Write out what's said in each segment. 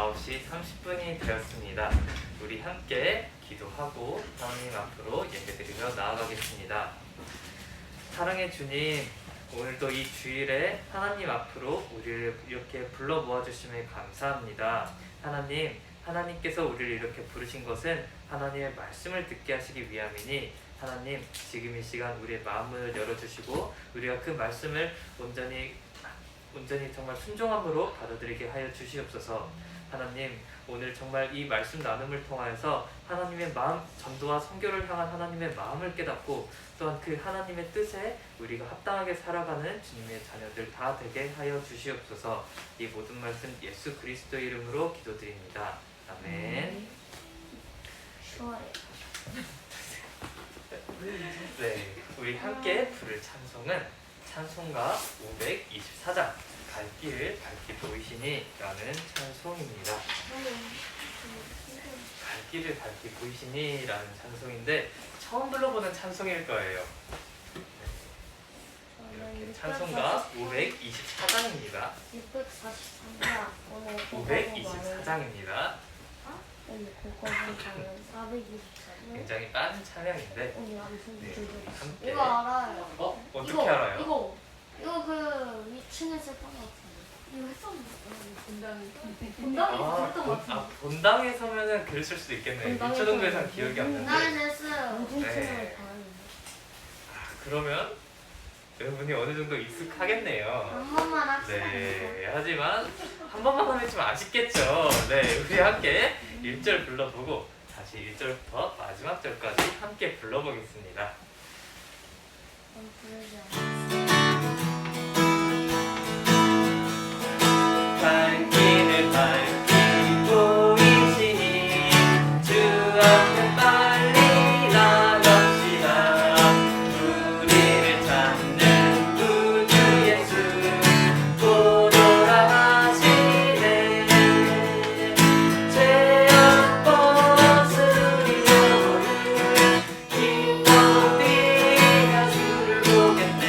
9시 30분이 되었습니다. 우리 함께 기도하고 하나님 앞으로 예배드리며 나아가겠습니다. 사랑의 주님, 오늘도 이 주일에 하나님 앞으로 우리를 이렇게 불러 모아주심에 감사합니다. 하나님, 하나님께서 우리를 이렇게 부르신 것은 하나님의 말씀을 듣게 하시기 위함이니 하나님, 지금 이 시간 우리의 마음을 열어주시고 우리가 그 말씀을 온전히 정말 순종함으로 받아들이게 하여 주시옵소서. 하나님, 오늘 정말 이 말씀 나눔을 통하여서 하나님의 마음, 전도와 선교를 향한 하나님의 마음을 깨닫고 또한 그 하나님의 뜻에 우리가 합당하게 살아가는 주님의 자녀들 다 되게 하여 주시옵소서. 이 모든 말씀 예수 그리스도 이름으로 기도드립니다. 아멘. 네, 우리 함께 부를 찬송은 찬송가 524장 갈 길을 밝히 보이시니 라는 찬송입니다. 갈 길을 밝히 보이시니 라는 찬송인데 처음 불러보는 찬송일 거예요. 네, 이렇게 찬송가 524장입니다. 524장입니다. 굉장히 빠른 찬양인데 네, 함께 이거 알아요. 어떻게 알아요? 이거 그 위층에서 했던 것 같은데. 이거 했었는데. 본당에서 본당에 서면은 그랬을 수도 있겠네요. 1초 정도에선 기억이 안 나는데. 나는 했어요. 네. 그러면 여러분이 어느 정도 익숙하겠네요. 한 번만 합시다. 네, 하지만 한 번만 하면 좀 아쉽겠죠. 네, 우리 함께 1절 불러보고 다시 1절부터 마지막 절까지 함께 불러보겠습니다. 갈 길을 밝히 보이시니 주 앞에 빨리 나갑시다. 우리를 찾는 구주 예수 곧 오라 하시네. 죄악 벗으리 영혼을 기뻐 뛰며 주를 보겠네.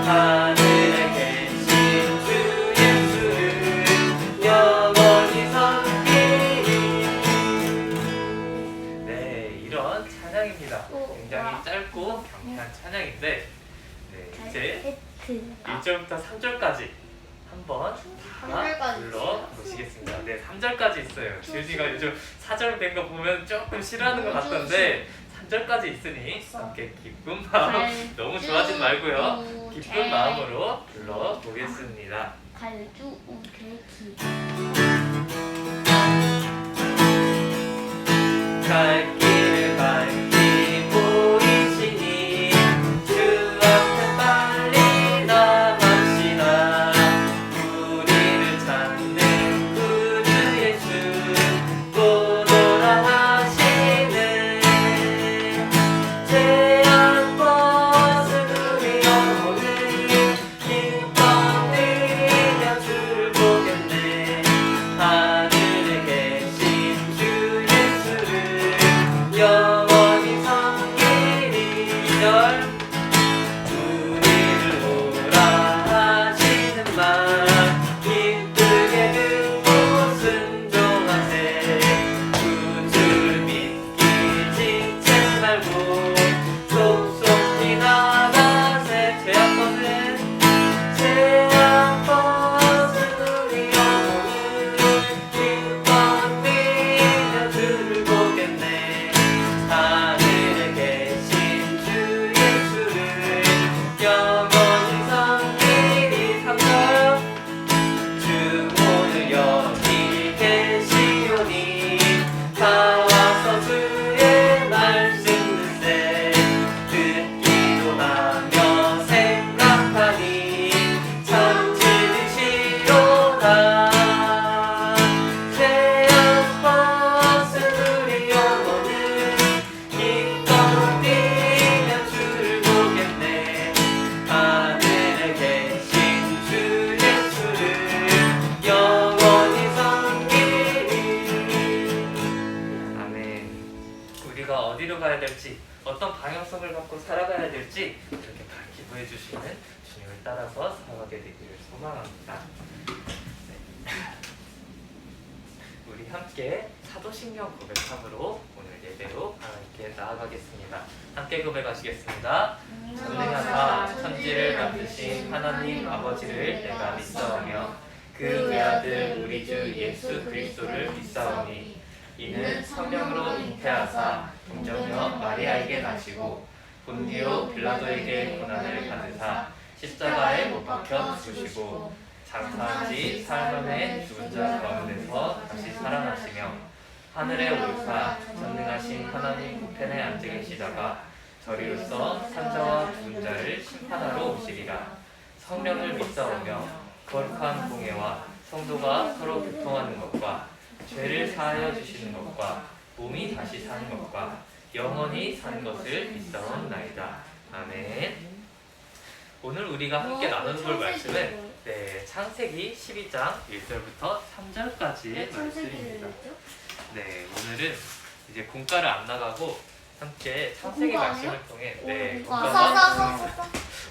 하늘에 계신 주 예수를 영원히 섬기리. 네, 이런 찬양입니다. 굉장히 짧고 경쾌한 찬양인데 네, 이제 1절부터 3절까지 한번 다 불러보시겠습니다. 네, 3절까지 있어요. 지은이가 요즘 4절 된 거 보면 조금 싫어하는 것 같던데 3절까지 있으니 함께 기쁜 마음, 너무 좋아하진 말고요, 기쁜 마음으로 불러보겠습니다. 갈주 오케이. 갈 길을 밝히 보이시니 주 앞에 빨리 나갑시다. 우리를 찾는 구주 예수 곧 오라 하시네. 죄악 벗은 우리 영혼을 기뻐 뛰며 주를 보겠네. 하늘에 계신 주 예수를 영원히 섬기리. 2절 우리를 오라 하시는 말 기쁘게 듣고 순종하세. 구주를 믿기 지체 말고 속속히 나가세. 죄악 벗은 우리 영혼을 기뻐 뛰며 주를 보겠네. 하늘에 계신 주 예수를 영원히 섬기리. 3절 주 오늘 여기 계시오니 다 와서 주의 말씀 듣세. 듣기도 하며 생각하니 참 즐기시로다. 죄악 벗은 우리 영혼을 기뻐 뛰며 주를 보겠네. 하늘에 계신 주 예수를 영원히 섬기리. 아멘. 우리가 어디로 가야 될지, 어떤 방향성을 갖고 살아가야 될지 이렇게 밝히 보여주시는 주님을 따라서 살아가게 되기를 소망합니다. 네. 우리 함께 사도신경 고백함으로 오늘 예배로 하나님께 나아가겠습니다. 함께 고백하시겠습니다. 전능하사 천지를 만드신 하나님 아버지를 내가 믿사오며 그 외아들 우리 주 예수 그리스도를 믿사오니 이는 성령으로 잉태하사 동정녀 마리아에게 나시고 본디오 빌라도에게 고난을 받으사 십자가에 못 박혀 죽으시고 장사한 지 사흘 만에 죽은 자 가운데서 다시 살아나시며 하늘에 오르사 전능하신 하나님 우편에 앉아 계시다가 저리로서 산자와 죽은 자를 심판하러 오시리라. 성령을 믿사오며 거룩한 공예와 성도가 서로 교통하는 것과 죄를 사하여 주시는 것과 몸이 다시 사는 것과 영원히 사는 것을 믿사옵나이다. 아멘. 오늘 우리가 함께 나눠볼 말씀은 창세기 12장 1절부터 3절까지의 말씀입니다. 네, 오늘은 이제 공과를 안 나가고 함께 창세기 공과 말씀을 통해 공과.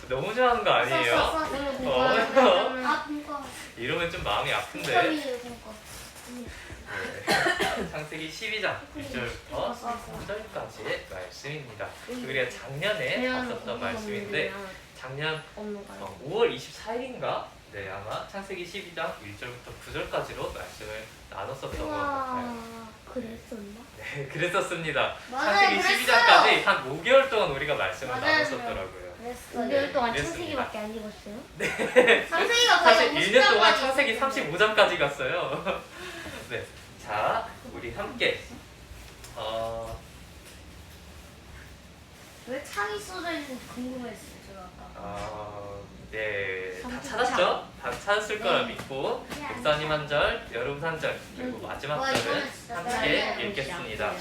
너무 좋아하는 거 아니에요? 아, 공과. 이러면 좀 마음이 아픈데. 네, 창세기 12장 1절부터 3절까지의 말씀입니다. 우리가 작년에 봤었던 말씀인데 작년 5월 24일인가? 네, 아마 창세기 12장 1절부터 9절까지로 말씀을 나눴었던 것 같아요. 그랬었나? 네, 그랬었습니다. 맞아요, 창세기 그랬어요. 12장까지 한 5개월 동안 우리가 말씀을 맞아요. 나눴었더라고요. 5개월 동안 그랬습니다. 창세기밖에 안 읽었어요? 네. 창세기가 사실 거의 1년 동안 50장까지 창세기 있었어요. 35장까지 갔어요. 네, 자, 우리 함께 왜 창이 써져 있는지 궁금했어요, 저 아까. 네, 다 35장. 찾았죠? 다 찾았을 거라 네. 믿고 목사님 한 절, 여러분 한 절, 그리고 마지막 와, 절은 이거는 진짜 함께 짧아요. 읽겠습니다.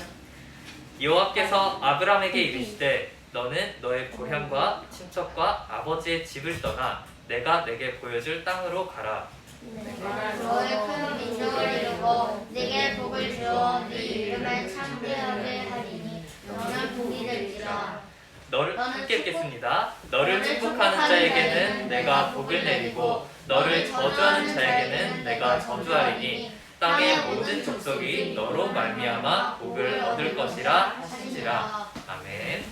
여호와께서 아브라함에게 이르시되 너는 너의 고향과 친척과 아버지의 집을 떠나 내가 내게 보여줄 땅으로 가라. 너의 큰 민족을 이루고 네게 복을 주어 네 이름을 창대하게 하리니 너는 복이 될지라. 너를 너는 함께 축복- 읽겠습니다. 너를 너를 축복하는 축복하는 자에게는 내가 복을 내리고 너를 저주하는 자에게는 내가 저주하리니 땅의 모든 족속이 너로 말미암아 복을 얻을 것이라 하시니라. 아멘.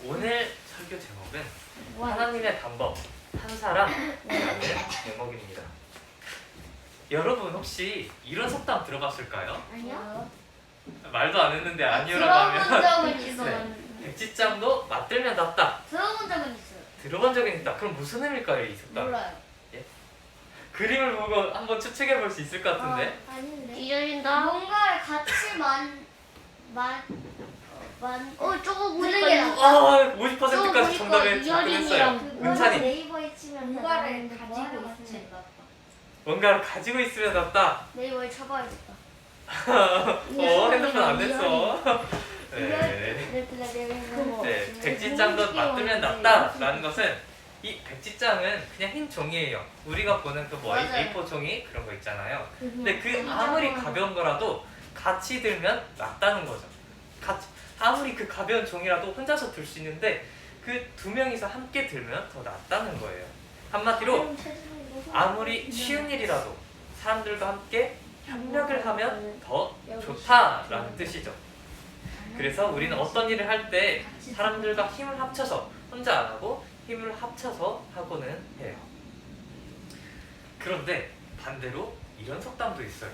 오늘 설교 제목은 하나님의 방법 한 사람이라는 제목입니다. 여러분 혹시 이런 속담 들어봤을까요? 아니요? 말도 안 했는데 아니요라고 들어본 하면 적은 있어요. 백지장도 맞들면 낫다. 들어본 적은 있어요. 들어본 적이 있다. 그럼 무슨 의미일까요, 이 속담? 몰라요. 그림을 보고 한번 추측해 볼 수 있을 것 같은데. 아닌데. 뒤져진다. 뭔가를 같이 저거 보니까 아, 50%까지 정답에 이어린이랑 접근했어요. 은찬이. 네이버에 치면 뭔가를 가지고 있으면 뭔가를 가지고 있으면 낫다. 네이버에 쳐봐야겠다. 핸드폰 안 됐어. 네. 네, 백지장도 맞들면 낫다라는 것은 이 백지장은 그냥 흰 종이에요. 우리가 보는 그 뭐 맞아요. A4 종이 그런 거 있잖아요. 근데 그 아무리 가벼운 거라도 같이 들면 낫다는 거죠. 아무리 그 가벼운 종이라도 혼자서 들 수 있는데 그 두 명이서 함께 들면 더 낫다는 거예요. 한마디로 아무리 쉬운 일이라도 사람들과 함께 협력을 하면 더 좋다라는 뜻이죠. 그래서 우리는 어떤 일을 할 때 사람들과 힘을 합쳐서 혼자 안 하고 힘을 합쳐서 하고는 해요. 그런데 반대로 이런 속담도 있어요.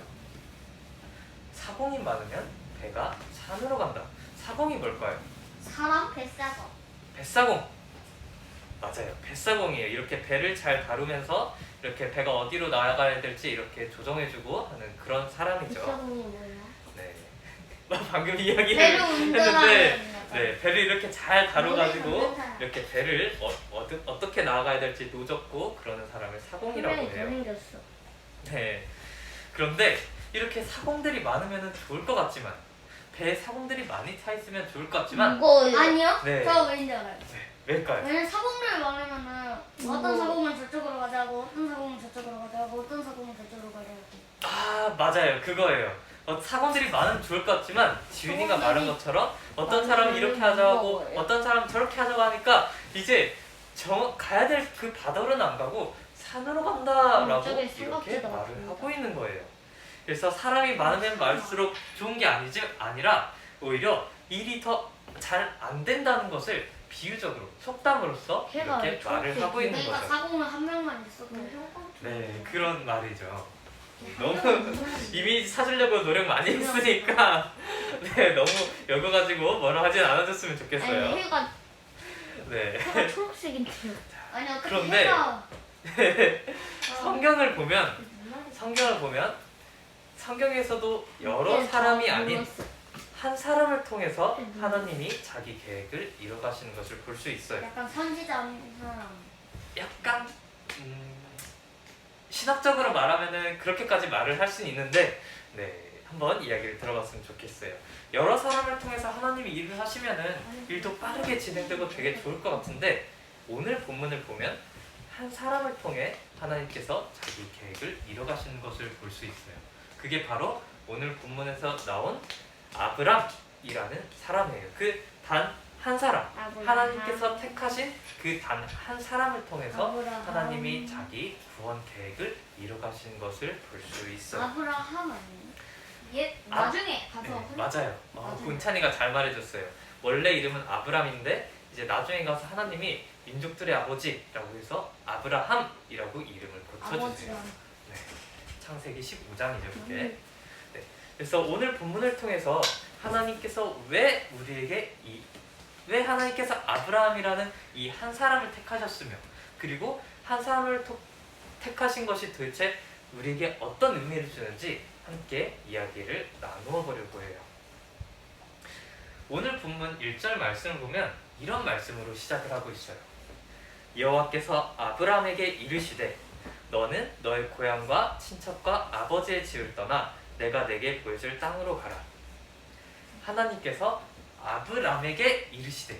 사공이 많으면 배가 산으로 간다. 사공이 뭘까요? 사람 뱃사고. 뱃사공. 맞아요. 뱃사공이에요. 이렇게 배를 잘 다루면서 이렇게 배가 어디로 나아가야 될지 이렇게 조정해주고 하는 그런 사람이죠. 뱃사공이 뭐야? 네. 방금 이야기를 배를 했는데 운전하는 네, 배를 이렇게 잘 다뤄가지고 노래 듣는 사람. 이렇게 배를 어떻게 나아가야 될지 노젓고 그러는 사람을 사공이라고 해요. 생겼어. 네. 그런데 이렇게 사공들이 많으면 좋을 것 같지만 배에 사공들이 많이 차 있으면 좋을 것 같지만 아니요? 네. 저 왠지 알아요. 왜일까요? 왜냐면 사공들이 많으면은 어떤 사공은 저쪽으로 가자고 어떤 사공은 저쪽으로 가자고 어떤 사공은 저쪽으로 가자고. 아, 맞아요. 그거예요. 사공들이 많으면 좋을 것 같지만 지윤이가 말한 것처럼 어떤 사람은 이렇게 하자고 어떤 사람은 저렇게 하자고 하니까 이제 가야 될 그 바다로는 안 가고 산으로 간다라고 이쪽에 이렇게 삼각지대가 말을 있습니다. 하고 있는 거예요. 그래서 사람이 많으면 많을수록 좋은 게 아니라 오히려 일이 더 잘 안 된다는 것을 비유적으로 속담으로써 걔가 이렇게 말을 초록색 하고 있는 내가 거죠. 사공을 한 명만 있었고 네, 그런 말이죠. 너무 이미지 찾으려고 노력 많이 했으니까 네, 너무 여겨가지고 뭐라 하진 않아줬으면 좋겠어요. 아니 해가 네. 초록색인데요. 아니 어떻게 그런데 해가 성경을 보면 성경에서도 여러 사람이 아닌 한 사람을 통해서 하나님이 자기 계획을 이뤄가시는 것을 볼 수 있어요. 약간 선지자인 사람. 약간 신학적으로 말하면은 그렇게까지 말을 할 수는 있는데, 네, 한번 이야기를 들어봤으면 좋겠어요. 여러 사람을 통해서 하나님이 일을 하시면은 일도 빠르게 진행되고 되게 좋을 것 같은데, 오늘 본문을 보면 한 사람을 통해 하나님께서 자기 계획을 이뤄가시는 것을 볼 수 있어요. 그게 바로 오늘 본문에서 나온 아브람이라는 사람이에요. 그 단 한 사람, 하나님께서 택하신 그 단 한 사람을 통해서 하나님이 자기 구원 계획을 이뤄가신 것을 볼 수 있어요. 아브라함 아니에요? 얘 아, 나중에 가서 네, 맞아요. 맞아요. 군찬이가 잘 말해줬어요. 원래 이름은 아브람인데 이제 나중에 가서 하나님이 민족들의 아버지라고 해서 아브라함이라고 이름을 고쳐주세요. 아버지랑 네, 창세기 15장이죠 그게. 네, 그래서 오늘 본문을 통해서 하나님께서 왜 하나님께서 아브라함이라는 이 한 사람을 택하셨으며, 그리고 한 사람을 택하신 것이 도대체 우리에게 어떤 의미를 주는지 함께 이야기를 나누어 보려고 해요. 오늘 본문 1절 말씀을 보면 이런 말씀으로 시작을 하고 있어요. 여호와께서 아브라함에게 이르시되 너는 너의 고향과 친척과 아버지의 집을 떠나 내가 내게 보여줄 땅으로 가라. 하나님께서 아브라함에게 이르시되,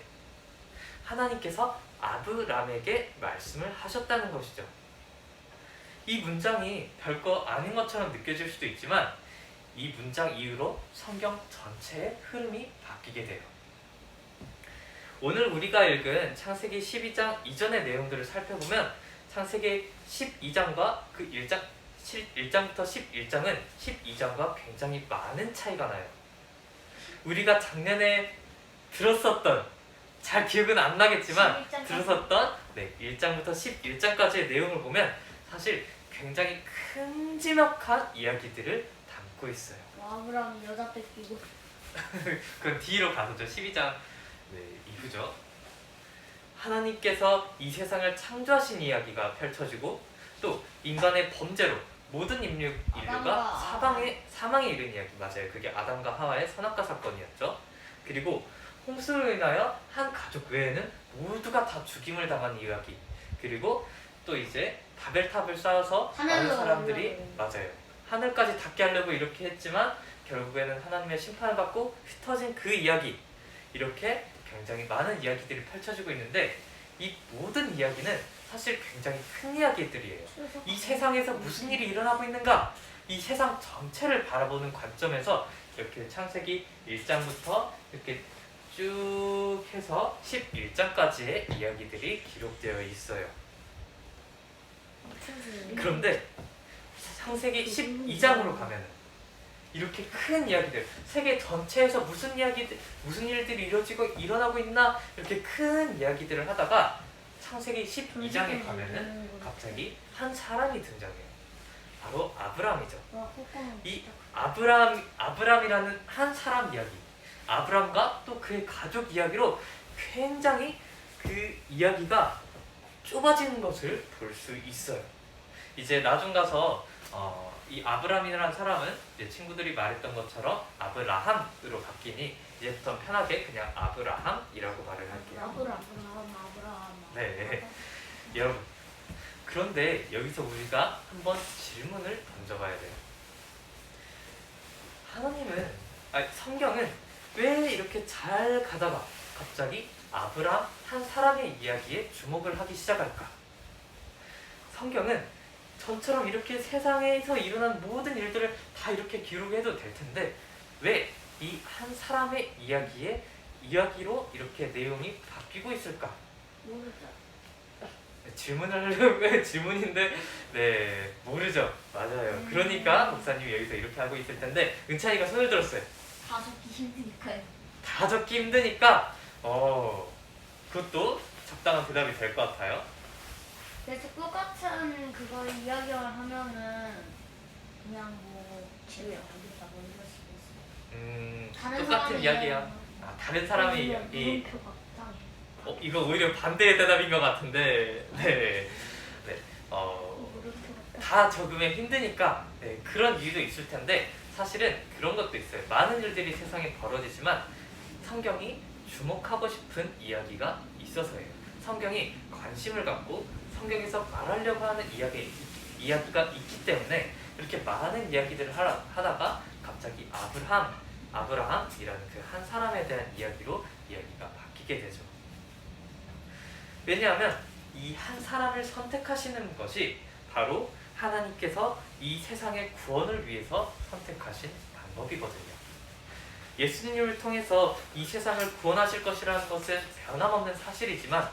하나님께서 아브라함에게 말씀을 하셨다는 것이죠. 이 문장이 별거 아닌 것처럼 느껴질 수도 있지만 이 문장 이후로 성경 전체의 흐름이 바뀌게 돼요. 오늘 우리가 읽은 창세기 12장 이전의 내용들을 살펴보면 창세기 12장과 그 1장부터 11장은 12장과 굉장히 많은 차이가 나요. 우리가 작년에 들었었던, 잘 기억은 안 나겠지만 11장까지. 들었었던 1장부터 11장까지의 내용을 보면 사실 굉장히 큼지막한 이야기들을 담고 있어요. 아브라함이 여자 뺏기고 그건 뒤로 가서죠. 12장 이후죠. 하나님께서 이 세상을 창조하신 이야기가 펼쳐지고, 또 인간의 범죄로 모든 인류가 사망에 이른 이야기, 맞아요. 그게 아담과 하와의 선악과 사건이었죠. 그리고 홍수로 인하여 한 가족 외에는 모두가 다 죽임을 당한 이야기, 그리고 또 이제 바벨탑을 쌓아서 많은 사람들이, 맞아요, 하늘까지 닿게 하려고 이렇게 했지만 결국에는 하나님의 심판을 받고 흩어진 그 이야기, 이렇게 굉장히 많은 이야기들이 펼쳐지고 있는데 이 모든 이야기는 사실 굉장히 큰 이야기들이에요. 이 세상에서 무슨 일이 일어나고 있는가, 이 세상 전체를 바라보는 관점에서 이렇게 창세기 1장부터 이렇게 쭉 해서 11장까지의 이야기들이 기록되어 있어요. 그런데 창세기 12장으로 가면은 이렇게 큰 이야기들, 세계 전체에서 무슨 일들이 일어나고 있나, 이렇게 큰 이야기들을 하다가 창세기 12장에 가면은 갑자기 한 사람이 등장해요. 바로 아브람이죠. 이 아브람이라는 한 사람 이야기, 아브람과 또 그의 가족 이야기로 굉장히 그 이야기가 좁아지는 것을 볼 수 있어요. 이제 나중 가서 이 아브람이라는 사람은 이제 친구들이 말했던 것처럼 아브라함으로 바뀌니 이제부터 편하게 그냥 아브라함이라고 말을 할게요. 아브라함. 네, 여러분. 그런데 여기서 우리가 한번 질문을 던져봐야 돼요. 성경은 왜 이렇게 잘 가다가 갑자기 아브라함 한 사람의 이야기에 주목을 하기 시작할까? 성경은 전처럼 이렇게 세상에서 일어난 모든 일들을 다 이렇게 기록해도 될 텐데 왜 이 한 사람의 이야기로 이렇게 내용이 바뀌고 있을까? 질문을 하려면 질문인데 네 모르죠. 맞아요. 그러니까 목사님이 여기서 이렇게 하고 있을 텐데 은찬이가 손을 들었어요. 다 적기 힘드니까요. 다 적기 힘드니까 그것도 적당한 대답이 될 것 같아요. 그래서 똑같은 그걸 이야기를 하면은 그냥 뭐 재료 안 됐다고 이럴 수도 있어요. 다른 똑같은 사람이 이야기야. 다른 사람의 이야기. 물음표가 이상해. 이거 오히려 반대의 대답인 것 같은데 네. 물음표가 다 적으면 힘드니까 네, 그런 이유도 있을 텐데 사실은 그런 것도 있어요. 많은 일들이 세상에 벌어지지만 성경이 주목하고 싶은 이야기가 있어서예요. 성경이 관심을 갖고 성경에서 말하려고 하는 이야기가 있기 때문에 이렇게 많은 이야기들을 하다가 갑자기 아브라함이라는 그 한 사람에 대한 이야기로 이야기가 바뀌게 되죠. 왜냐하면 이 한 사람을 선택하시는 것이 바로 하나님께서 이 세상의 구원을 위해서 선택하신 방법이거든요. 예수님을 통해서 이 세상을 구원하실 것이라는 것은 변함없는 사실이지만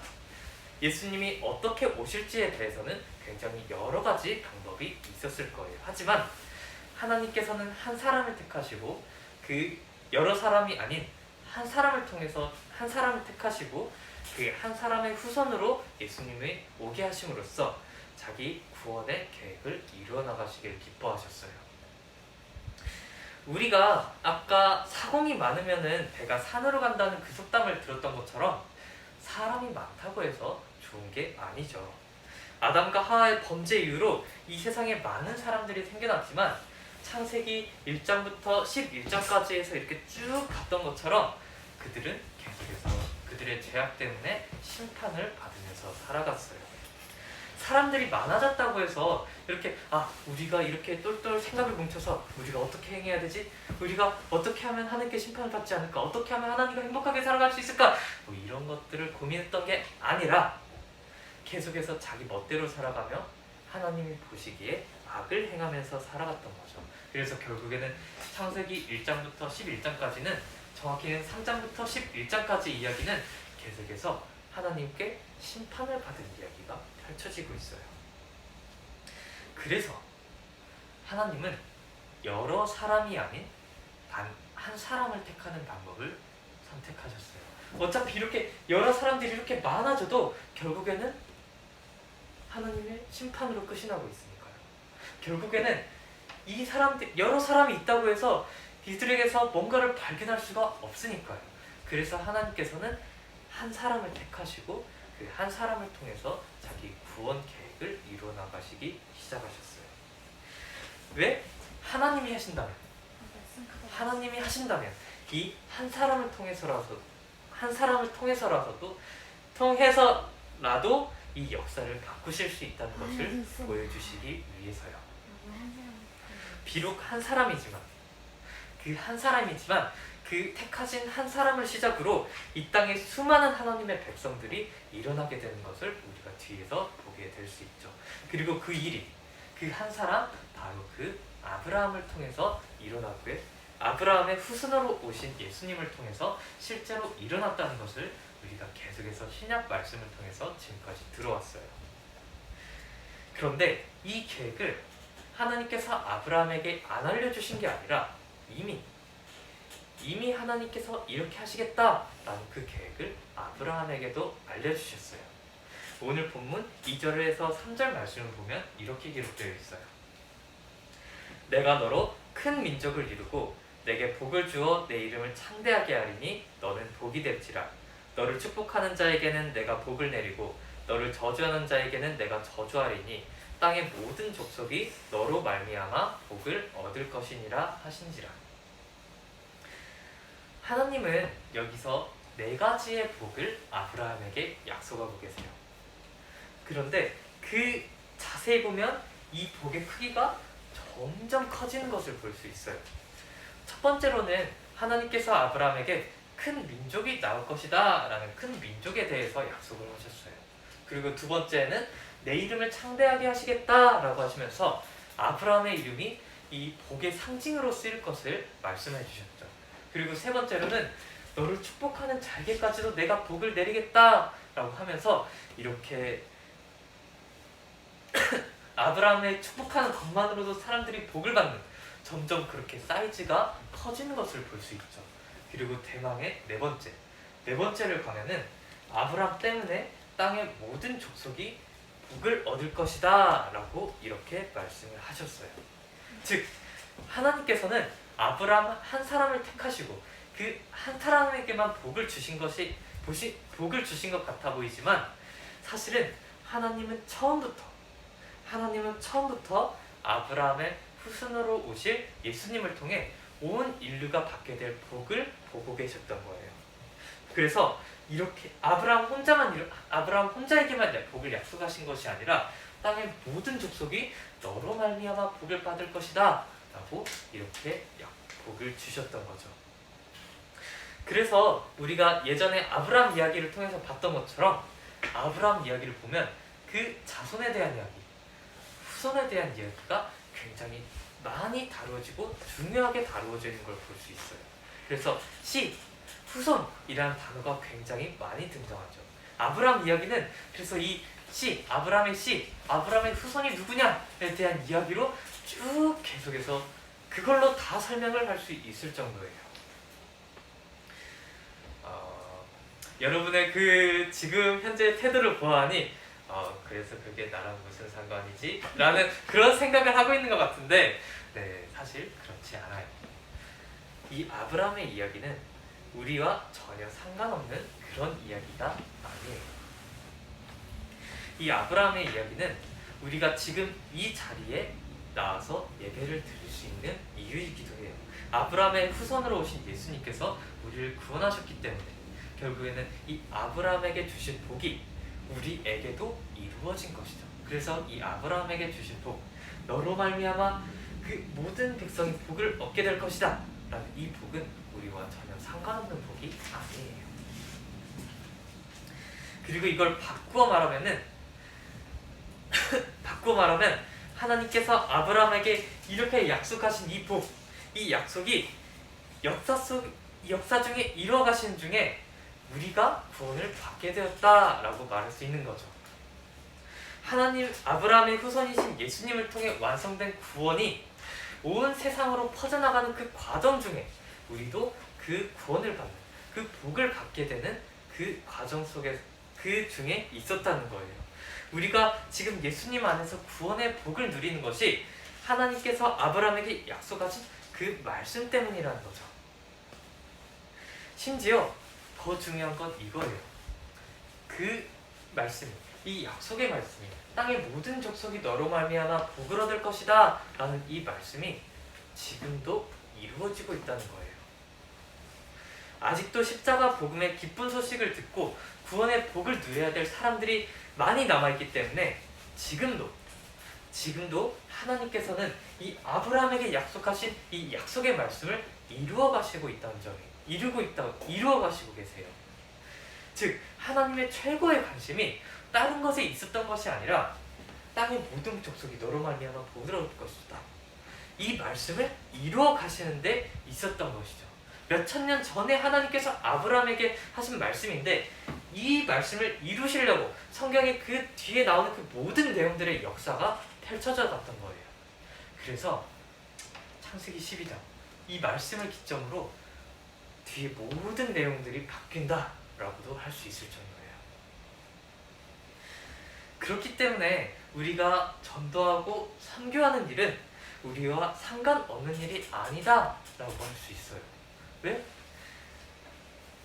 예수님이 어떻게 오실지에 대해서는 굉장히 여러 가지 방법이 있었을 거예요. 하지만 하나님께서는 한 사람을 택하시고 그 여러 사람이 아닌 한 사람을 통해서 한 사람을 택하시고 그 한 사람의 후손으로 예수님이 오게 하심으로써 자기 구원의 계획을 이루어 나가시길 기뻐하셨어요. 우리가 아까 사공이 많으면은 배가 산으로 간다는 그 속담을 들었던 것처럼 사람이 많다고 해서 좋은 게 아니죠. 아담과 하와의 범죄 이후로 이 세상에 많은 사람들이 생겨났지만 창세기 1장부터 11장까지 해서 이렇게 쭉 갔던 것처럼 그들은 계속해서 그들의 죄악 때문에 심판을 받으면서 살아갔어요. 사람들이 많아졌다고 해서 이렇게 우리가 이렇게 똘똘 생각을 뭉쳐서 우리가 어떻게 행해야 되지? 우리가 어떻게 하면 하나님께 심판을 받지 않을까? 어떻게 하면 하나님과 행복하게 살아갈 수 있을까? 뭐 이런 것들을 고민했던 게 아니라 계속해서 자기 멋대로 살아가며 하나님이 보시기에 악을 행하면서 살아갔던 거죠. 그래서 결국에는 창세기 1장부터 11장까지는 정확히는 3장부터 11장까지 이야기는 계속해서 하나님께 심판을 받은 이야기가 펼쳐지고 있어요. 그래서 하나님은 여러 사람이 아닌 단 한 사람을 택하는 방법을 선택하셨어요. 어차피 이렇게 여러 사람들이 이렇게 많아져도 결국에는 하나님의 심판으로 끝이 나고 있으니까요. 결국에는 이 사람들 여러 사람이 있다고 해서 이들에게서 뭔가를 발견할 수가 없으니까요. 그래서 하나님께서는 한 사람을 택하시고 그 한 사람을 통해서 자기 구원 계획을 이루어 나가시기 시작하셨어요. 왜? 하나님이 하신다면 이 한 사람을 통해서라도 이 역사를 바꾸실 수 있다는 것을 보여주시기 위해서요. 비록 한 사람이지만 그 택하신 한 사람을 시작으로 이 땅에 수많은 하나님의 백성들이 일어나게 되는 것을 우리가 뒤에서 보게 될 수 있죠. 그리고 그 일이 그 한 사람 바로 그 아브라함을 통해서 일어났고요. 아브라함의 후손으로 오신 예수님을 통해서 실제로 일어났다는 것을 우리가 계속해서 신약 말씀을 통해서 지금까지 들어왔어요. 그런데 이 계획을 하나님께서 아브라함에게 안 알려주신 게 아니라 이미 하나님께서 이렇게 하시겠다라는 그 계획을 아브라함에게도 알려주셨어요. 오늘 본문 2절에서 3절 말씀을 보면 이렇게 기록되어 있어요. 내가 너로 큰 민족을 이루고 내게 복을 주어 내 이름을 창대하게 하리니 너는 복이 될지라. 너를 축복하는 자에게는 내가 복을 내리고 너를 저주하는 자에게는 내가 저주하리니 땅의 모든 족속이 너로 말미암아 복을 얻을 것이니라 하신지라. 하나님은 여기서 4가지의 복을 아브라함에게 약속하고 계세요. 그런데 그 자세히 보면 이 복의 크기가 점점 커지는 것을 볼 수 있어요. 첫 번째로는 하나님께서 아브라함에게 큰 민족이 나올 것이다 라는 큰 민족에 대해서 약속을 하셨어요. 그리고 두 번째는 내 이름을 창대하게 하시겠다 라고 하시면서 아브라함의 이름이 이 복의 상징으로 쓰일 것을 말씀해 주셨죠. 그리고 세 번째로는 너를 축복하는 자에게까지도 내가 복을 내리겠다 라고 하면서 이렇게 아브라함의 축복하는 것만으로도 사람들이 복을 받는, 점점 그렇게 사이즈가 커지는 것을 볼 수 있죠. 그리고 대망의 네 번째를 가면은 아브라함 때문에 땅의 모든 족속이 복을 얻을 것이다 라고 이렇게 말씀을 하셨어요. 즉 하나님께서는 아브라함 한 사람을 택하시고 그 한 사람에게만 복을 주신 것 같아 보이지만, 사실은 하나님은 처음부터 아브라함의 후손으로 오실 예수님을 통해 온 인류가 받게 될 복을 보고 계셨던 거예요. 그래서 이렇게 아브라함 혼자에게만 복을 약속하신 것이 아니라 땅의 모든 족속이 너로 말미암아 복을 받을 것이다 라고 이렇게 복을 주셨던 거죠. 그래서 우리가 예전에 아브라함 이야기를 통해서 봤던 것처럼 아브라함 이야기를 보면 그 자손에 대한 이야기, 후손에 대한 이야기가 굉장히 많이 다루어지고 중요하게 다루어져 있는 걸 볼 수 있어요. 그래서 후손이라는 단어가 굉장히 많이 등장하죠. 아브라함 이야기는 그래서 아브라함의 후손이 누구냐에 대한 이야기로 쭉 계속해서 그걸로 다 설명을 할 수 있을 정도예요. 여러분의 그 지금 현재 태도를 보아하니 그래서 그게 나랑 무슨 상관이지? 라는 그런 생각을 하고 있는 것 같은데, 네, 사실 그렇지 않아요. 이 아브라함의 이야기는 우리와 전혀 상관없는 그런 이야기가 아니에요. 이 아브라함의 이야기는 우리가 지금 이 자리에 나와서 예배를 드릴 수 있는 이유이기도 해요. 아브라함의 후손으로 오신 예수님께서 우리를 구원하셨기 때문에 결국에는 이 아브라함에게 주신 복이 우리에게도 이루어진 것이죠. 그래서 이 아브라함에게 주신 복, 너로 말미암아 그 모든 백성이 복을 얻게 될 것이다 라는 이 복은 우리와 전혀 상관없는 복이 아니에요. 그리고 이걸 바꾸어 말하면 하나님께서 아브라함에게 이렇게 약속하신 이 복, 이 약속이 역사 중에 이루어가신 중에 우리가 구원을 받게 되었다라고 말할 수 있는 거죠. 하나님 아브라함의 후손이신 예수님을 통해 완성된 구원이 온 세상으로 퍼져나가는 그 과정 중에 우리도 그 구원을 받는, 그 복을 받게 되는 그 과정 속에 그 중에 있었다는 거예요. 우리가 지금 예수님 안에서 구원의 복을 누리는 것이 하나님께서 아브라함에게 약속하신 그 말씀 때문이라는 거죠. 심지어 더 중요한 건 이거예요. 그 말씀이, 이 약속의 말씀이 땅의 모든 족속이 너로 말미암아 복을 얻을 것이다 라는 이 말씀이 지금도 이루어지고 있다는 거예요. 아직도 십자가 복음의 기쁜 소식을 듣고 구원의 복을 누려야 될 사람들이 많이 남아있기 때문에 지금도 하나님께서는 이 아브라함에게 약속하신 이 약속의 말씀을 이루어 가시고 있다는 점이에요. 이루어 가시고 계세요. 즉 하나님의 최고의 관심이 다른 것에 있었던 것이 아니라 땅의 모든 족속이 너로 말미암아 복을 얻을 것이다. 이 말씀을 이루어 가시는데 있었던 것이죠. 몇천 년 전에 하나님께서 아브라함에게 하신 말씀인데 이 말씀을 이루시려고 성경의 그 뒤에 나오는 그 모든 내용들의 역사가 펼쳐져 갔던 거예요. 그래서 창세기 12장 이 말씀을 기점으로 뒤에 모든 내용들이 바뀐다라고도 할 수 있을 정도예요. 그렇기 때문에 우리가 전도하고 선교하는 일은 우리와 상관없는 일이 아니다라고 할 수 있어요. 왜?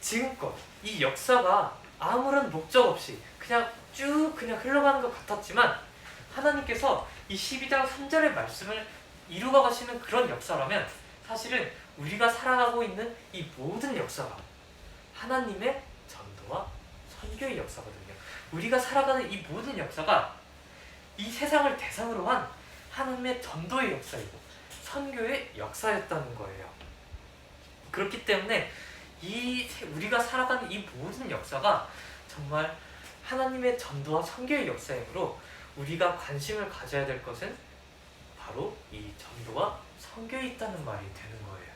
지금껏 이 역사가 아무런 목적 없이 그냥 흘러가는 것 같았지만 하나님께서 이 12장 3절의 말씀을 이루어 가시는 그런 역사라면 사실은 우리가 살아가고 있는 이 모든 역사가 하나님의 전도와 선교의 역사거든요. 우리가 살아가는 이 모든 역사가 이 세상을 대상으로 한 하나님의 전도의 역사이고 선교의 역사였다는 거예요. 그렇기 때문에 우리가 살아가는 이 모든 역사가 정말 하나님의 전도와 선교의 역사이므로 우리가 관심을 가져야 될 것은 바로 이 전도와 선교에 있다는 말이 되는 거예요.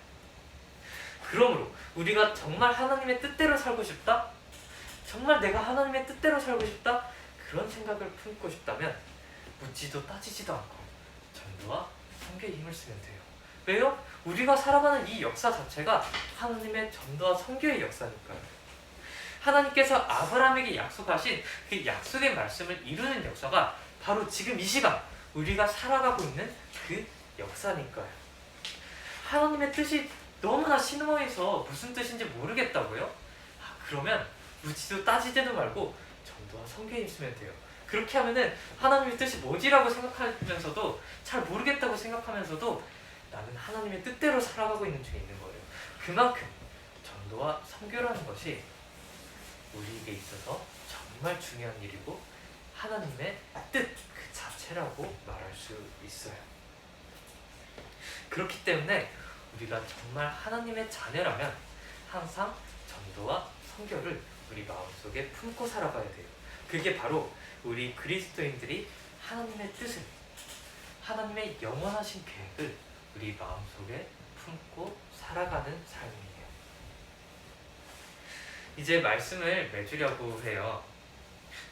그러므로 우리가 정말 하나님의 뜻대로 살고 싶다? 정말 내가 하나님의 뜻대로 살고 싶다? 그런 생각을 품고 싶다면 묻지도 따지지도 않고 전도와 선교에 힘을 쓰면 돼요. 왜요? 우리가 살아가는 이 역사 자체가 하나님의 전도와 선교의 역사니까요. 하나님께서 아브라함에게 약속하신 그 약속의 말씀을 이루는 역사가 바로 지금 이 시간 우리가 살아가고 있는 그 역사니까요. 하나님의 뜻이 너무나 신성해서 무슨 뜻인지 모르겠다고요? 그러면 묻지도 따지지도 말고 전도와 선교에 있으면 돼요. 그렇게 하면은 하나님의 뜻이 뭐지라고 생각하면서도 잘 모르겠다고 생각하면서도 나는 하나님의 뜻대로 살아가고 있는 중에 있는 거예요. 그만큼 전도와 선교라는 것이 우리에게 있어서 정말 중요한 일이고 하나님의 뜻 그 자체라고 말할 수 있어요. 그렇기 때문에 우리가 정말 하나님의 자녀라면 항상 전도와 선교를 우리 마음속에 품고 살아가야 돼요. 그게 바로 우리 그리스도인들이 하나님의 뜻을, 하나님의 영원하신 계획을 우리 마음속에 품고 살아가는 삶이에요. 이제 말씀을 맺으려고 해요.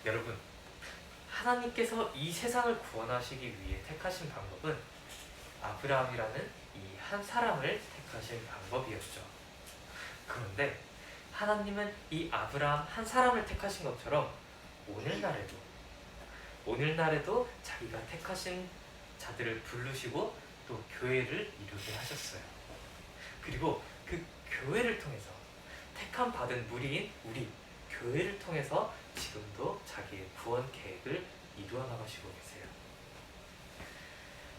여러분, 하나님께서 이 세상을 구원하시기 위해 택하신 방법은 아브라함이라는 이 한 사람을 택하신 방법이었죠. 그런데 하나님은 이 아브라함 한 사람을 택하신 것처럼 오늘날에도 자기가 택하신 자들을 부르시고 또 교회를 이루게 하셨어요. 그리고 그 교회를 통해서 택함 받은 무리인 우리 교회를 통해서 지금도 자기의 구원 계획을 이루어 나가시고 계세요.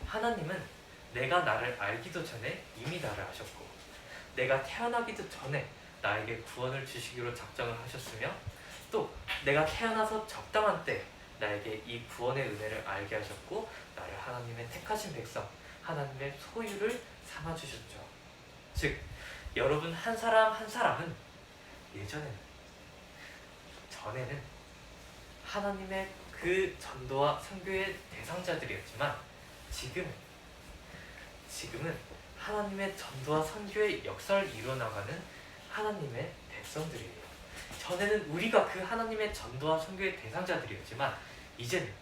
하나님은 내가 나를 알기도 전에 이미 나를 아셨고 내가 태어나기도 전에 나에게 구원을 주시기로 작정을 하셨으며 또 내가 태어나서 적당한 때 나에게 이 구원의 은혜를 알게 하셨고 나를 하나님의 택하신 백성, 하나님의 소유를 삼아주셨죠. 즉 여러분 한 사람 한 사람은 전에는 하나님의 그 전도와 선교의 대상자들이었지만 지금은 하나님의 전도와 선교의 역사를 이루어나가는 하나님의 백성들이에요. 전에는 우리가 그 하나님의 전도와 선교의 대상자들이었지만 이제는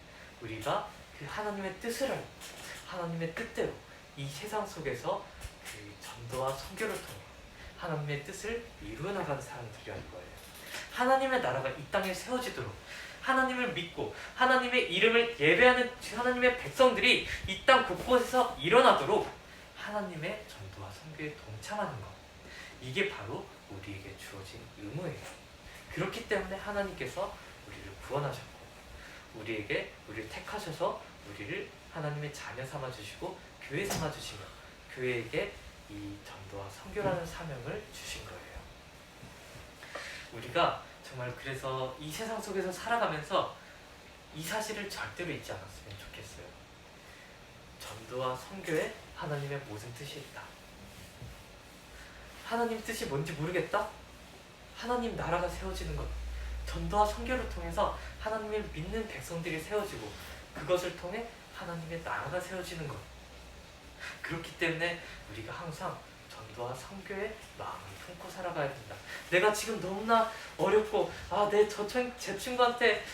우리가 그 하나님의 뜻을 알고 하나님의 뜻대로 이 세상 속에서 그 전도와 선교를 통해 하나님의 뜻을 이루어나가는 사람들이라는 거예요. 하나님의 나라가 이 땅에 세워지도록 하나님을 믿고 하나님의 이름을 예배하는 하나님의 백성들이 이 땅 곳곳에서 일어나도록 하나님의 전도와 선교에 동참하는 것, 이게 바로 우리에게 주어진 의무예요. 그렇기 때문에 하나님께서 우리를 구원하셨고 우리를 택하셔서 우리를 하나님의 자녀 삼아주시고 교회 삼아주시며 교회에게 이 전도와 선교라는 사명을 주신 거예요. 우리가 정말 그래서 이 세상 속에서 살아가면서 이 사실을 절대로 잊지 않았으면 좋겠어요. 전도와 선교에 하나님의 무슨 뜻이 있다. 하나님 뜻이 뭔지 모르겠다? 하나님 나라가 세워지는 것, 전도와 선교를 통해서 하나님을 믿는 백성들이 세워지고 그것을 통해 하나님의 나라가 세워지는 것. 그렇기 때문에 우리가 항상 전도와 선교에 마음을 품고 살아가야 된다. 내가 지금 너무나 어렵고 제 친구한테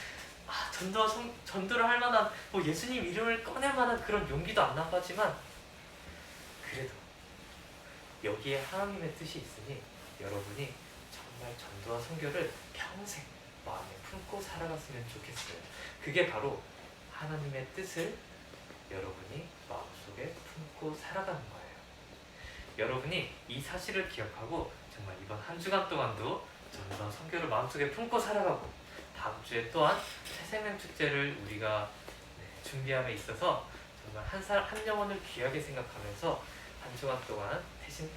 전도를 할 만한 예수님 이름을 꺼낼 만한 그런 용기도 안 나가지만 그래도 여기에 하나님의 뜻이 있으니 여러분이 정말 전도와 선교를 평생 마음에 품고 살아갔으면 좋겠어요. 그게 바로 하나님의 뜻을 여러분이 마음속에 품고 살아가는 거예요. 여러분이 이 사실을 기억하고 정말 이번 한 주간 동안도 전도와 선교를 마음속에 품고 살아가고 다음 주에 또한 새생명 축제를 우리가 준비함에 있어서 정말 한 영혼을 귀하게 생각하면서 한 주간 동안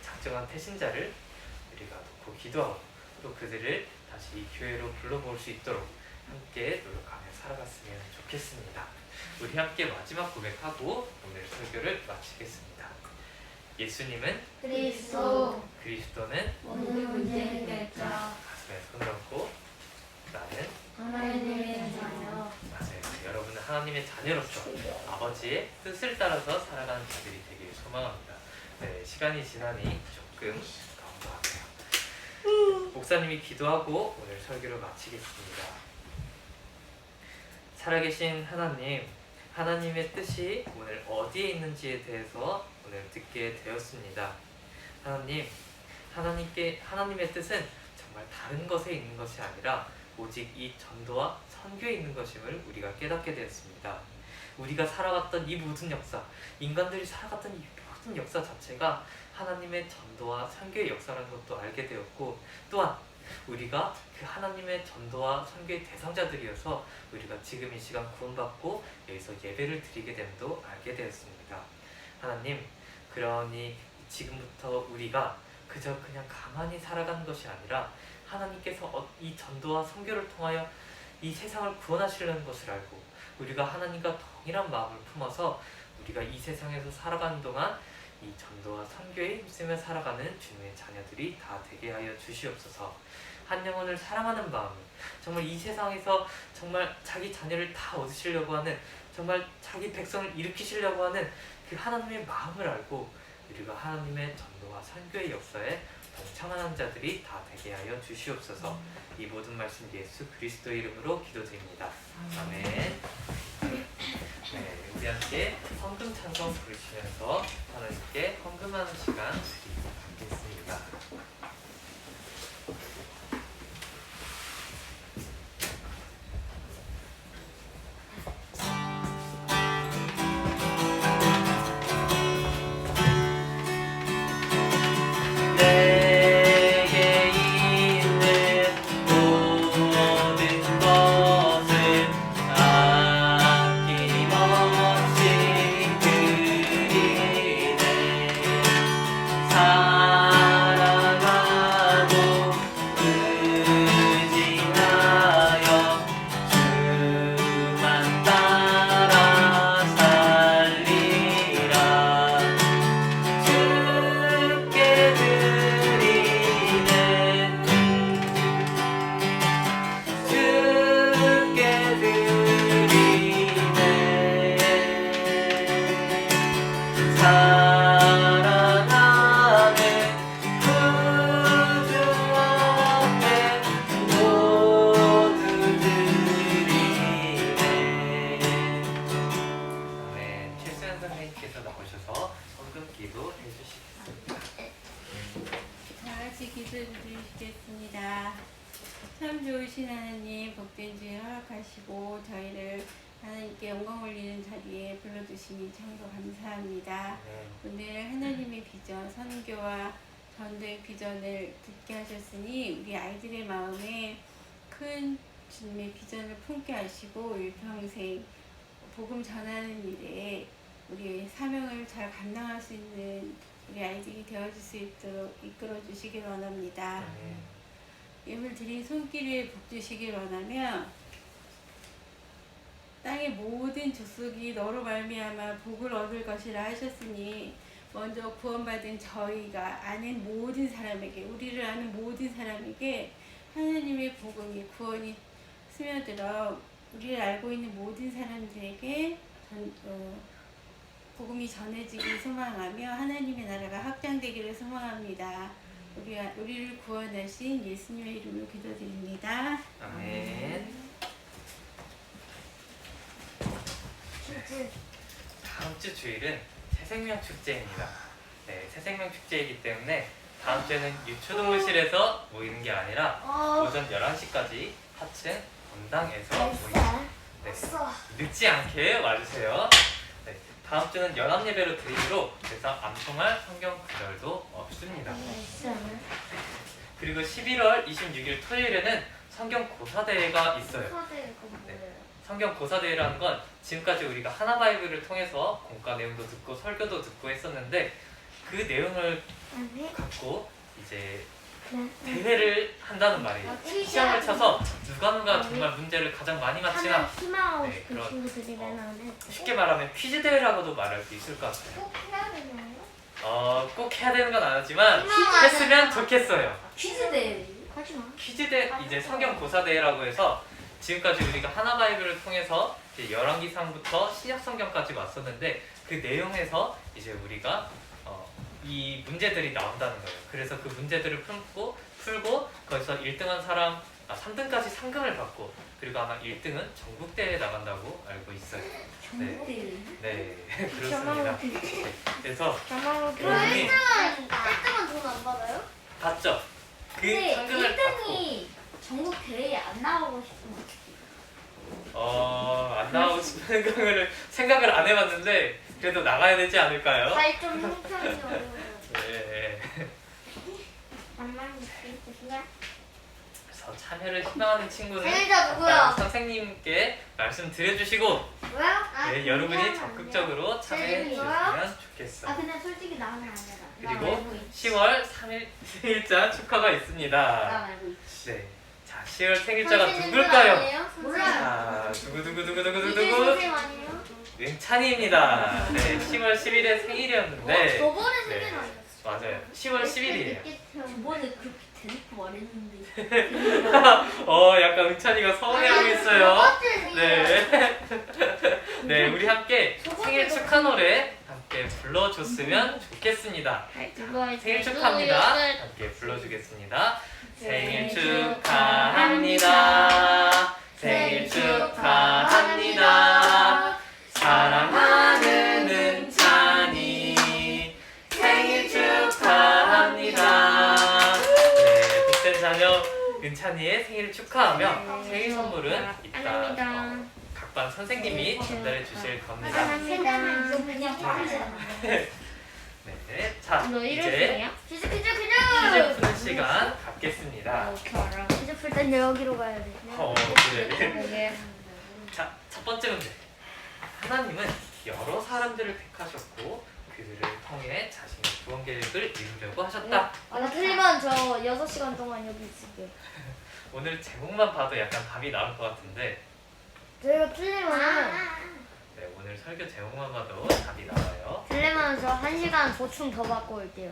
작정한 태신자를 우리가 놓고 기도하고 또 그들을 다시 이 교회로 불러모을 수 있도록 함께 노력하며 살아갔으면 좋겠습니다. 우리 함께 마지막 고백하고 오늘 설교를 마치겠습니다. 예수님은 그리스도, 그리스도는 오늘 문제의 결정, 가슴에 손을 얹고 나는 하나님의 자녀. 맞아요. 여러분은 하나님의 자녀로서 아버지의 뜻을 따라서 살아가는 자들이 되길 소망합니다. 네, 시간이 지나니 조금 감사하네요. 목사님이 기도하고 오늘 설교를 마치겠습니다. 살아계신 하나님, 하나님의 뜻이 오늘 어디에 있는지에 대해서 오늘 듣게 되었습니다. 하나님의 뜻은 정말 다른 것에 있는 것이 아니라 오직 이 전도와 선교에 있는 것임을 우리가 깨닫게 되었습니다. 우리가 살아갔던 이 모든 역사, 인간들이 살아갔던 이 모든 역사 자체가 하나님의 전도와 선교의 역사라는 것도 알게 되었고, 또한 우리가 그 하나님의 전도와 선교의 대상자들이어서 우리가 지금 이 시간 구원받고 여기서 예배를 드리게 됨도 알게 되었습니다. 하나님, 그러니 지금부터 우리가 그저 그냥 가만히 살아가는 것이 아니라 하나님께서 이 전도와 선교를 통하여 이 세상을 구원하시려는 것을 알고 우리가 하나님과 동일한 마음을 품어서 우리가 이 세상에서 살아가는 동안 이 전도와 선교에 힘쓰며 살아가는 주님의 자녀들이 다 되게 하여 주시옵소서. 한 영혼을 사랑하는 마음을, 정말 이 세상에서 정말 자기 자녀를 다 얻으시려고 하는, 정말 자기 백성을 일으키시려고 하는 그 하나님의 마음을 알고 우리가 하나님의 전도와 선교의 역사에 동참하는 자들이 다 되게 하여 주시옵소서. 이 모든 말씀 예수 그리스도의 이름으로 기도드립니다. 아멘. 네, 우리 함께 헌금 찬송 부르시면서 하나님께 헌금하는 시간 드리겠습니다. 참 좋으신 하나님, 복된 주에 허락하시고 저희를 하나님께 영광 올리는 자리에 불러주시니 참으로 감사합니다. 오늘 하나님의 비전, 선교와 전도의 비전을 듣게 하셨으니 우리 아이들의 마음에 큰 주님의 비전을 품게 하시고 일평생 복음 전하는 일에 우리의 사명을 잘 감당할 수 있는 우리 아이들이 되어줄 수 있도록 이끌어 주시길 원합니다. 예물 드린 손길에 복 주시길 원하며 땅의 모든 족속이 너로 말미암아 복을 얻을 것이라 하셨으니 먼저 구원받은 저희가 아는 모든 사람에게, 우리를 아는 모든 사람에게 하나님의 복음이, 구원이 스며들어 우리를 알고 있는 모든 사람들에게 복음이 전해지길 소망하며 하나님의 나라가 확장되기를 소망합니다. 우리를 구원하신 예수님의 이름으로 기도드립니다. 아멘. 다음 주 주일은 새생명 축제입니다. 네, 새생명 축제이기 때문에 다음 주에는 유초동물실에서 모이는 게 아니라 오전 11시까지 하층 건당에서 모입니다. 네, 늦지 않게 와주세요. 네, 다음 주는 연합 예배로 드리기로 그래서 암송할 성경 구절도 없습니다. 그리고 11월 26일 토요일에는 성경 고사대회가 있어요. 네, 성경 고사대회라는 건 지금까지 우리가 하나바이블을 통해서 공과 내용도 듣고 설교도 듣고 했었는데 그 내용을 갖고 이제 대회를 한다는 말이에요. 시험을 쳐서 누가 정말 문제를 가장 많이 맞히나, 네, 그런 쉽게 말하면 퀴즈 대회라고도 말할 수 있을 것 같아요. 꼭 해야 되나요? 꼭 해야 되는 건 아니지만 했으면 좋겠어요. 퀴즈 대회 하지 마. 퀴즈 대 이제 성경 고사 대회라고 해서 지금까지 우리가 하나 바이블을 통해서 이제 열왕기상부터 신약 성경까지 왔었는데 그 내용에서 이제 우리가 이 문제들이 나온다는 거예요. 그래서 그 문제들을 풀고 거기서 1등한 사람 3등까지 상금을 받고 그리고 아마 1등은 전국대회에 나간다고 알고 있어요. 네, 그렇습니다. 그래서 그럼 여러분이 1등은 돈 안 받아요? 봤죠? 그 근데 상금을 받고 1등이 전국 대회에 안 나가고 싶으면 안 나오고 싶은 거를 생각을 안 해봤는데 그래도 나가야 되지 않을까요? 발좀 형편이 어려워요. 네. 만만 있으시냐? 그래서 참여를 희망하는 친구는 생일자 누구야? 아까 선생님께 말씀드려주시고 뭐야? 네, 여러분이 적극적으로 참여해 생일이 주셨으면 좋겠어. 아 근데 솔직히 나는 아니야. 그리고 10월 3일 생일자 축하가 있습니다. 말고 있지. 네. 자, 10월 생일자가 누굴까요? 몰라요. 자, 이게 누구? 선생님 아니에요? 은찬이입니다. 네, 10월 10일에 생일이었는데 저번에 네. 생일 아니었어. 맞아요. 10월 10일이에요. 저번에 그렇게 대놓고 말했는데. 약간 은찬이가 서운해하고 있어요. 네. 네, 우리 함께 생일 축하 노래 함께 불러줬으면 좋겠습니다. 생일 축하합니다. 함께 불러주겠습니다. 생일 축하합니다. 생일 축하합니다. 사랑하는 은찬이 생일 축하합니다. 네, 복된 자녀 은찬이의 생일을 축하하며 생일 선물은 이따 각반 선생님이 전달해 주실 겁니다. 그냥 빠르잖아. 네, 자 너 이제 이름이야? 퀴즈 퀴즈 푸는 시간 갖겠습니다. 퀴즈 풀 땐 여기로 가야 돼. 그래. 자, 첫 번째 문제. 하나님은 여러 사람들을 택하셨고 그들을 통해 자신의 구원 계획을 이루려고 하셨다. 나 틀리면 저 6시간 동안 여기 있을게요. 오늘 제목만 봐도 약간 답이 나올 것 같은데 저희가 틀리면은 네, 오늘 설교 제목만 봐도 답이 나와요. 틀리면 저 1시간 보충 더 받고 올게요.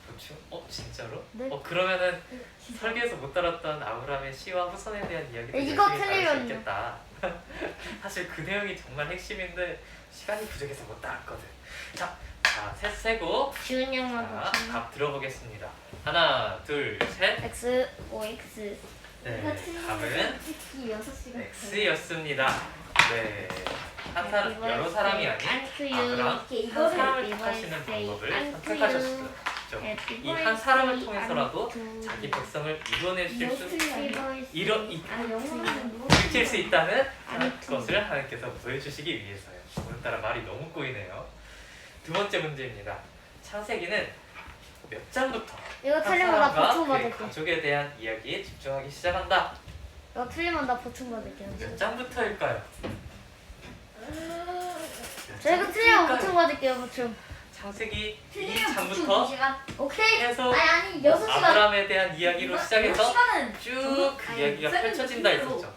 보충? 진짜로? 네. 그러면은 설교에서 못 다뤘던 아브라함의 씨와 후손에 대한 이야기도 이거 열심히 다룰 수 틀리면요. 있겠다. 사실 그 내용이 정말 핵심인데 시간이 부족해서 못 다뤘거든. 자, 셋 세고 지훈이 형만 자, 답 들어보겠습니다. 하나, 둘, 셋. X, O, X. 네, 답은 특히 6시간. X였습니다. 네, 여러 사람이 아닌 아브라함 한 사람을 택하시는 방법을 선택하셨죠. 이 한 사람을 통해서라도 자기 백성을 이뤄내실 수 있다는 것을 하나님께서 보여주시기 위해서요. 오늘따라 말이 너무 꼬이네요. 두 번째 문제입니다. 창세기는 몇 장부터 이거 한 틀리면 나 사람과 보충 그의 받을게. 가족에 대한 이야기에 집중하기 시작한다. 이거 틀리면 나 보충 받을게요. 몇 장부터일까요? 저희가 틀리면 보충 받을게요. 보충. 창세기 2장부터 오케이. 해서 아니 6시간. 아브라함에 대한 이야기로 시작해서 시간은 쭉 그 이야기가 펼쳐진다 했었죠.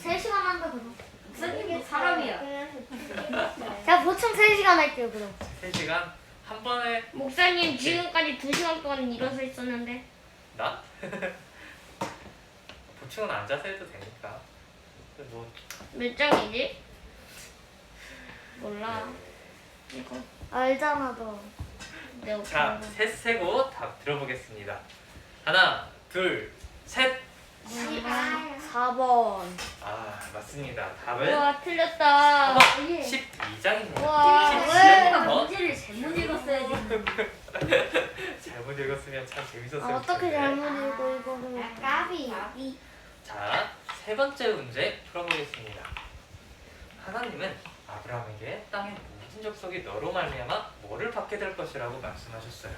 3시간 한다 그럼. 선생님도 사람이야. 자 보충 3시간 할게요 그럼. 3시간 한 번에 목사님 지금까지 2시간 동안 일어서 있었는데. 나? 보충은 앉아서 해도 되니까. 뭐 몇 장이지? 몰라. 이거 알잖아 너. 자, 셋 세고 답 들어보겠습니다. 하나, 둘, 셋. 4번. 맞습니다. 답은 우와 틀렸다. 12장입니다. 우와 왜 12장부터 문제를 잘못 읽었어야지. 잘못 읽었으면 참 재밌었을 어떻게 텐데. 잘못 읽고 이거를. 까비. 자, 세 번째 문제 풀어보겠습니다. 하나님은 아브라함에게 땅의 모든 족속이 너로 말미암아 뭐를 받게 될 것이라고 말씀하셨어요.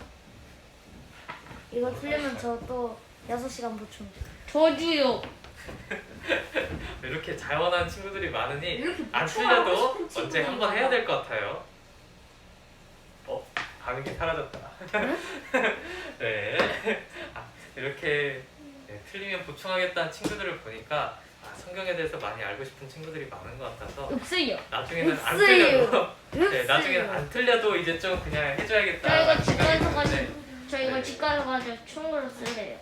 이거 틀리면 저 또 6시간 보충. 저도요. 이렇게 자원하는 친구들이 많으니 이렇게 안 보충하고 틀려도 싶은 언제 친구들이 한번 해야 많아. 될 것 같아요. 반응이 사라졌다. 네. 이렇게 틀리면 보충하겠다는 친구들을 보니까 성경에 대해서 많이 알고 싶은 친구들이 많은 것 같아서 없어요. 나중에는 안 없어요. 틀려도 없어요. 나중에는 안 틀려도 이제 좀 그냥 해줘야겠다. 저 이거 집 가서 생각이 가지고 드는데 저 이거 네. 집 가서 가지고 추운 걸로 쓰래요.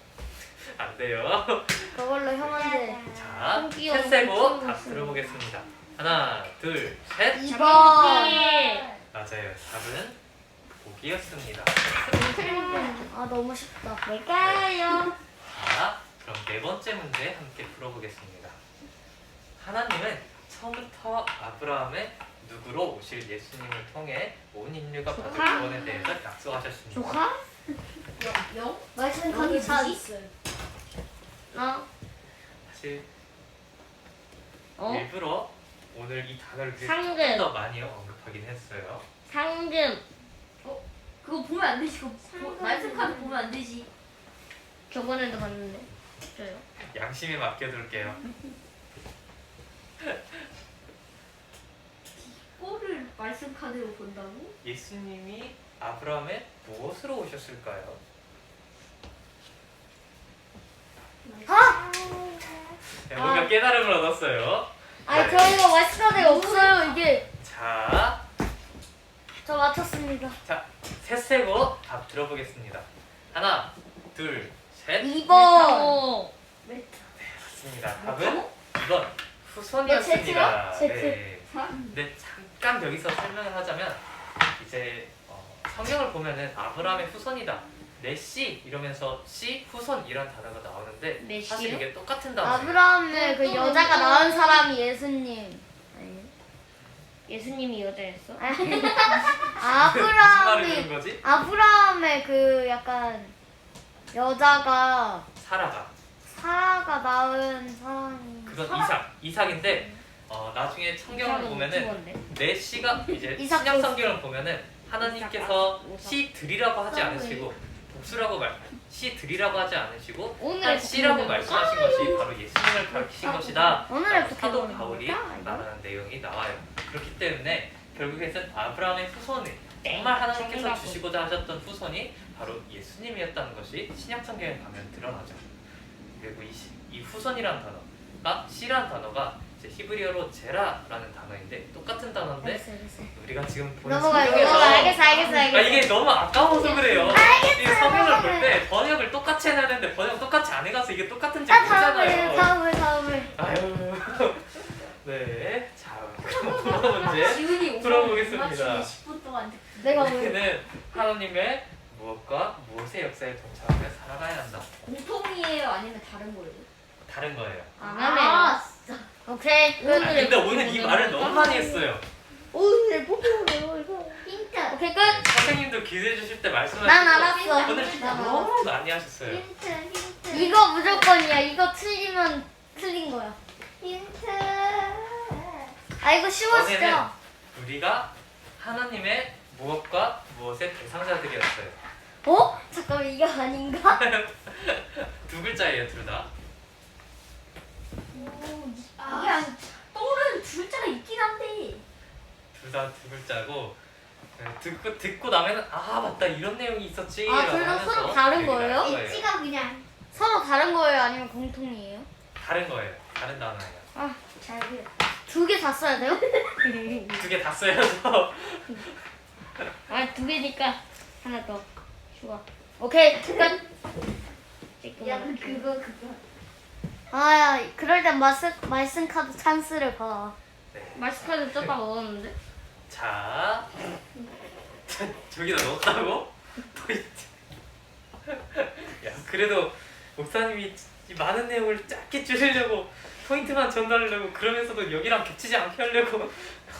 안 돼요. 그걸로 형한테. 자, 홈기어 셋 세고 홈기어 답 들어보겠습니다. 하나, 둘, 셋. 2번. 맞아요. 답은 복이었습니다. 너무 쉽다. 뭘까요? 자, 그럼 네 번째 문제 함께 풀어보겠습니다. 하나님은 처음부터 아브라함의 누구로 오실 예수님을 통해 온 인류가 받을 조카? 구원에 대해서 약속하셨습니다. 조카? 영? 말씀 영이 카드 다 뭐지? 있어요. 어? 사실 어? 일부러 오늘 이 단어를 상금. 조금 더 많이 언급하긴 했어요. 상금. 그거 보면 안 되지. 그거 말씀 카드 보면 안 되지. 저번에도 봤는데. 저요. 양심에 맡겨둘게요. 꼴을 말씀 카드로 본다고? 예수님이 아브라함의 무엇으로 오셨을까요? 아! 네, 뭔가 깨달음을 얻었어요. 아니 네. 저희가 말씀 카드가 없어요 이게. 자, 저 맞췄습니다. 셋 세고 답 들어보겠습니다. 하나, 둘, 셋. 2번. 맞습니다. 답은 2번 후손이었습니다. 네, 제트요? 네. 근데 잠깐 여기서 설명을 하자면 이제 성경을 보면은 아브라함의 후손이다. 내 씨 이러면서 씨 후손 이런 단어가 나오는데 내 사실 씨요? 이게 똑같은 단어예요. 아브라함의 그 여자가 낳은 사람이 예수님. 아니. 예수님이 여자였어? 무슨 말을 아브라함이 듣는 거지? 아브라함의 그 약간 여자가 사라가. 사라가 낳은 사람이. 그건 이삭인데 나중에 성경을 보면은 내 씨가 이제 이삭 신약 성경을 보면은 하나님께서 이삭. 씨 드리라고 하지 않으시고 복수라고 씨 드리라고 하지 않으시고 오늘의 씨라고 포켓몬. 말씀하신 것이 바로 예수님을 가르치신 것이다. 오늘의 사도 포켓몬 바울이 뭘까, 이거? 말하는 내용이 나와요. 그렇기 때문에 결국에는 아브라함의 후손이 정말 하나님께서 정답은. 주시고자 하셨던 후손이 바로 예수님이었다는 것이 신약 성경에 가면 드러나죠. 그리고 이 후손이라는 단어가 씨라는 단어가 이제 히브리어로 제라라는 단어인데 똑같은 단어인데 알겠어. 우리가 지금 보는 넘어가요. 성경에서 알겠어. 이게 너무 아까워서 그래요. 이 성경을 볼 때 번역을 똑같이 해야 되는데 번역 똑같이 안 해가서 이게 똑같은지 모르잖아요. 다음을. 아유. 네. 자, 그럼 문제 지훈이 풀어보겠습니다. 10분 동안 듣- 내가 왜? 우리는 하나님의 무엇과 무엇의 역사에 동참하며 살아가야 한다. 공통이에요? 아니면 다른 거예요? 다른 거예요. 안 하네요. 진짜. 오케이. 근데 오늘 이 말을 너무 많이 했어요. 오늘 포켓몬 이거. 힌트. 오케이 끝. 선생님도 기대해 주실 때 말씀하시고 난 알았어. 오늘 진짜 난 너무 많이 하셨어요. 힌트. 이거 무조건이야. 이거 틀리면 틀린 거야. 힌트. 아 이거 쉬워 전에는 진짜. 우리가 하나님의 무엇과 무엇의 대상자들이었어요. 어? 잠깐만 이거 아닌가? 두 글자예요, 둘 다. 이게 안 떠오르는 줄자가 있긴 한데. 둘 다 두 글자고 듣고 나면은 아 맞다 이런 내용이 있었지. 아, 둘 다 라고 서로 하면서 다른 기억이 날 거예요? 엣지가 그냥. 서로 다른 거예요? 아니면 공통이에요? 다른 거예요. 다른 단어예요. 아, 잘 돼. 두 개 다 써야 돼요? 두 개 다 써야죠. 아, 두 개니까 하나 더. 좋아. 오케이, 끝. 야 그거. 아, 그럴 땐 말씀 카드 찬스를 봐. 네. 말씀 카드 쪘다 먹었는데? 자, 저기다 넣었다고? 야, 그래도 목사님이 이 많은 내용을 짧게 줄이려고 포인트만 전달하려고 그러면서도 여기랑 겹치지 않게 하려고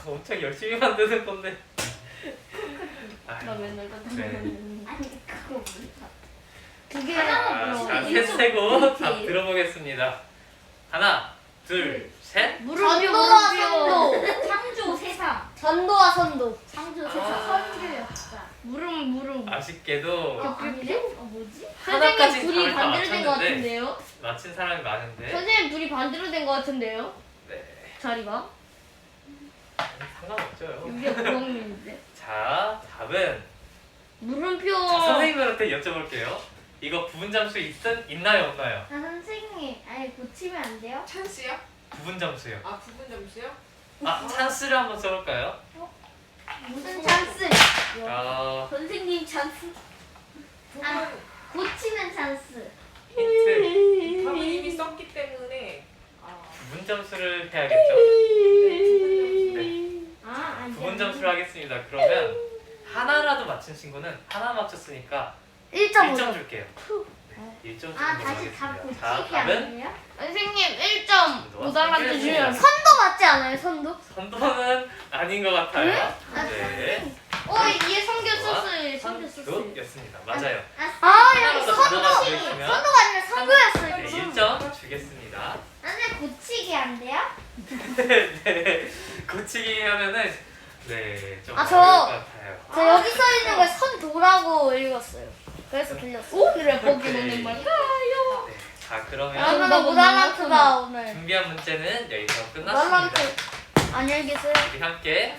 엄청 열심히 만드는 건데. 아유, 나 맨날 같은 네. 아니 그거 뭐야? 두 개. 하나만 자, 물어. 셋 세고 답 이렇게. 들어보겠습니다. 하나, 둘, 셋. 전도와 선도. 창조 세상. 전도와 선도. 창조 아. 세상. 선교였다. 무릎. 아쉽게도 아니래? 뭐지? 하나까지 선생님 둘이 답을 다 반대로 된 거 맞췄는데 같은데요? 맞힌 사람이 많은데 선생님 둘이 반대로 된 거 같은데요? 네, 자리가? 상관없죠. 이게 고학년인데. 자, 답은 물음표. 자, 선생님들한테 여쭤볼게요. 이거 부분 점수 있나요, 없나요? 아 선생님, 아니 고치면 안 돼요? 찬스요? 부분 점수요. 아 부분 점수요? 아, 찬스를 한번 써볼까요? 무슨 찬스? 선생님 찬스. 아, 고치는 찬스. 힌트 답은 이미 썼기 때문에 부분 점수를 해야겠죠. 네, 아, 안 돼. 부분 점수를 하겠습니다. 그러면 하나라도 맞춘 친구는 하나 맞췄으니까 1.5점. 1점 줄게요. 네. 1점 정도 아 다시 다 하겠습니다. 자, 고치기 답은 아니에요? 선생님 1점 못 알아주시면 선도 맞지 않아요? 선도? 선도는 아닌 것 같아요. 네. 이게 성교 썼어요. 성교 썼어요. 선도였습니다. 맞아요. 아 하나로 여기 더 선도 들어가 주시면 선도가 아니라 선도였어요. 네, 1점 주겠습니다. 선생님 고치기 안 돼요? 네. 고치기 하면은 좀 아, 어려울 저- 것 같아요. 저 여기 써 있는 걸 선도라고 읽었어요. 그래서 들렸어요. 오늘의 오케이. 포기는 말까요? 네. 자, 그러면 그러면 모달란트가 오늘 준비한 문제는 여기서 모달란트 끝났습니다. 안녕히 계세요. 우리 함께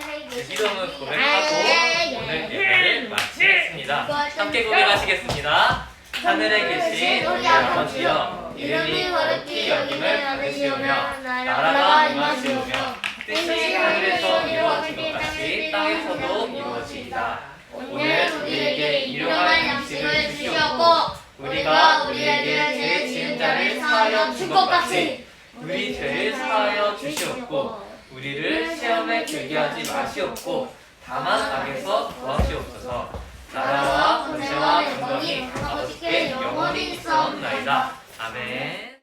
기도문 아, 고백하고 예, 오늘 예. 예배를 마치겠습니다. 함께 고백하시겠습니다. 하늘에 계신 우리 아버지여, 이름이 거룩히 여김을 받으시오며 나라가 임하시오며 뜻이 하늘에서 이루어진 것 같이 땅에서도 이루어지이다. 오늘 우리에게 일용할 양식을 주시옵고 우리가 우리에게 죄 지은 자를 사하여 준 것 같이 우리 죄를 사하여 주시옵고 우리를 시험에 들게 하지 마시옵고 다만 악에서 구하시옵소서. 나라와 권세와 영광이 아버지께 영원히 있사옵나이다. 아멘.